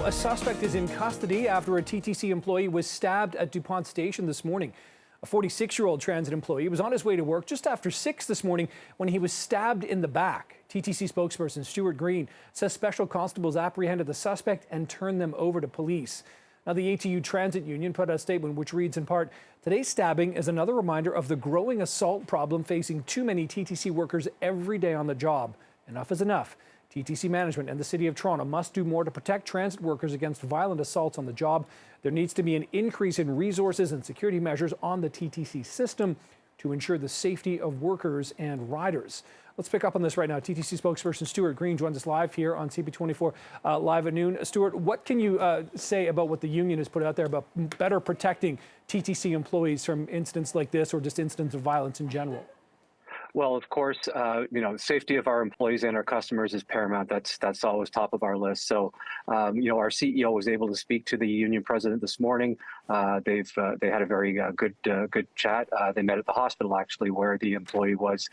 A suspect is in custody after a TTC employee was stabbed at Dupont Station this morning. A 46-year-old transit employee was on his way to work just after 6 this morning when he was stabbed in the back. TTC spokesperson Stuart Green says special constables apprehended the suspect and turned them over to police. Now, the ATU Transit Union put out a statement which reads in part, "Today's stabbing is another reminder of the growing assault problem facing too many TTC workers every day on the job. Enough is enough. TTC management and the City of Toronto must do more to protect transit workers against violent assaults on the job. There needs to be an increase in resources and security measures on the TTC system to ensure the safety of workers and riders." Let's pick up on this right now. TTC spokesperson Stuart Green joins us live here on CP24 live at noon. Stuart, what can you say about what the union has put out there about better protecting TTC employees from incidents like this or just incidents of violence in general? Well, of course, the safety of our employees and our customers is paramount. That's always top of our list. So, our CEO was able to speak to the union president this morning. They had a very good chat. They met at the hospital actually, where the employee was.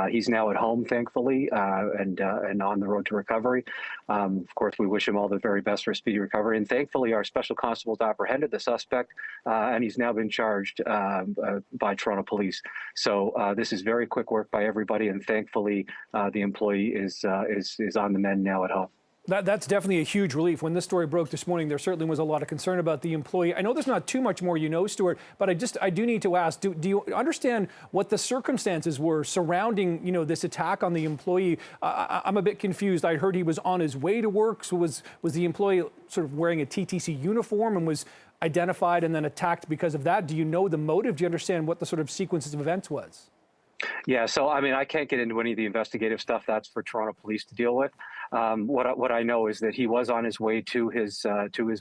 He's now at home, thankfully, and on the road to recovery. Of course, we wish him all the very best for a speedy recovery. And thankfully, our special constables apprehended the suspect, and he's now been charged by Toronto Police. So this is very quick work by everybody, and thankfully the employee is on the mend now at home. That's definitely a huge relief. When this story broke this morning, there certainly was a lot of concern about the employee. I know there's not too much more Stuart, but I do need to ask, do you understand what the circumstances were surrounding, this attack on the employee? I'm a bit confused. I heard he was on his way to work. So was the employee sort of wearing a TTC uniform and was identified and then attacked because of that? Do you know the motive? Do you understand what the sort of sequences of events was? Yeah, so I can't get into any of the investigative stuff. That's for Toronto Police to deal with. What I know is that he was on his way to his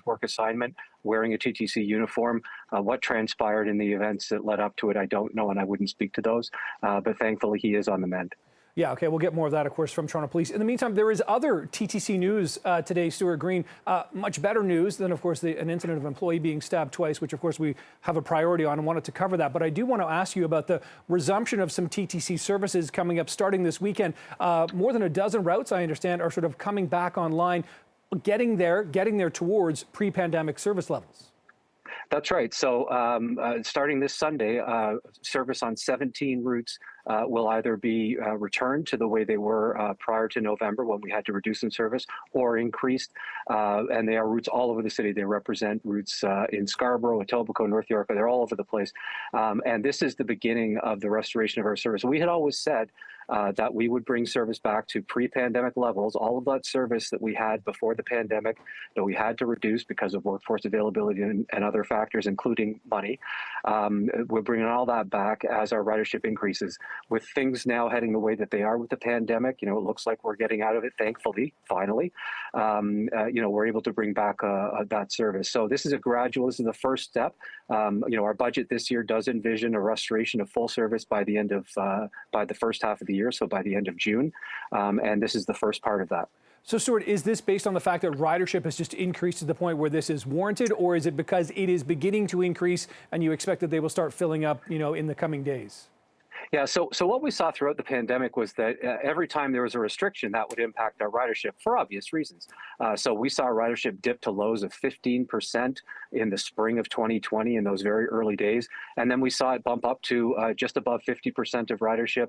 work assignment wearing a TTC uniform. What transpired in the events that led up to it, I don't know, and I wouldn't speak to those. But thankfully, he is on the mend. Yeah, okay, we'll get more of that, of course, from Toronto Police. In the meantime, there is other TTC news today, Stuart Green. Much better news than, of course, an incident of an employee being stabbed twice, which, of course, we have a priority on and wanted to cover that. But I do want to ask you about the resumption of some TTC services coming up starting this weekend. More than a dozen routes, I understand, are sort of coming back online, getting there towards pre-pandemic service levels. That's right. So starting this Sunday, service on 17 routes will either be returned to the way they were prior to November when we had to reduce in service, or increased. And they are routes all over the city. They represent routes in Scarborough, Etobicoke, North York. They're all over the place. And this is the beginning of the restoration of our service. We had always said that we would bring service back to pre-pandemic levels. All of that service that we had before the pandemic that we had to reduce because of workforce availability and other factors, including money. We're bringing all that back as our ridership increases. With things now heading the way that they are with the pandemic, it looks like we're getting out of it, thankfully, finally. We're able to bring back that service. So this is this is the first step. Our budget this year does envision a restoration of full service by the end of, by the first half of the year, so by the end of June. And this is the first part of that. So, Stuart, is this based on the fact that ridership has just increased to the point where this is warranted, or is it because it is beginning to increase and you expect that they will start filling up, in the coming days? Yeah, so what we saw throughout the pandemic was that every time there was a restriction, that would impact our ridership for obvious reasons. So we saw ridership dip to lows of 15% in the spring of 2020 in those very early days. And then we saw it bump up to just above 50% of ridership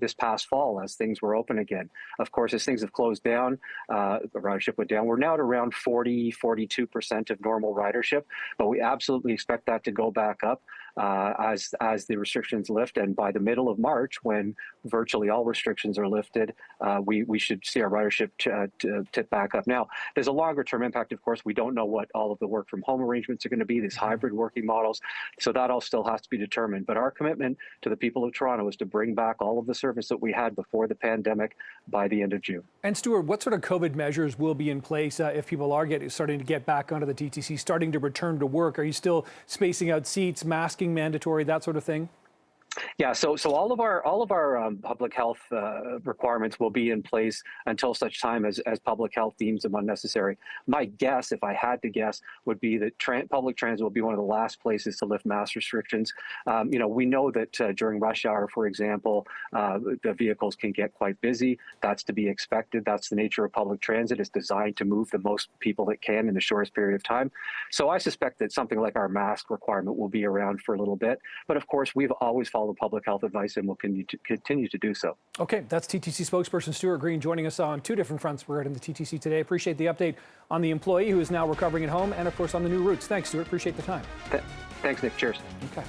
this past fall as things were open again. Of course, as things have closed down, the ridership went down. We're now at around 42% of normal ridership, but we absolutely expect that to go back up as the restrictions lift. And by the middle of March, when virtually all restrictions are lifted, we should see our ridership tip back up. Now, there's a longer term impact, of course. We don't know what all of the work from home arrangements are going to be, these hybrid working models. So that all still has to be determined. But our commitment to the people of Toronto is to bring back all of the service that we had before the pandemic by the end of June. And Stuart, what sort of COVID measures will be in place if people are starting to get back onto the TTC, starting to return to work? Are you still spacing out seats, masking mandatory, that sort of thing? Yeah, so all of our public health requirements will be in place until such time as public health deems them unnecessary. My guess, if I had to guess, would be that public transit will be one of the last places to lift mass restrictions. We know that during rush hour, for example, the vehicles can get quite busy. That's to be expected. That's the nature of public transit. It's designed to move the most people it can in the shortest period of time. So I suspect that something like our mask requirement will be around for a little bit. But of course, we've always followed public health advice and will continue to do so. Okay, that's TTC spokesperson Stuart Green joining us on two different fronts regarding the TTC today. Appreciate the update on the employee who is now recovering at home and, of course, on the new routes. Thanks, Stuart. Appreciate the time. Thanks, Nick. Cheers. Okay.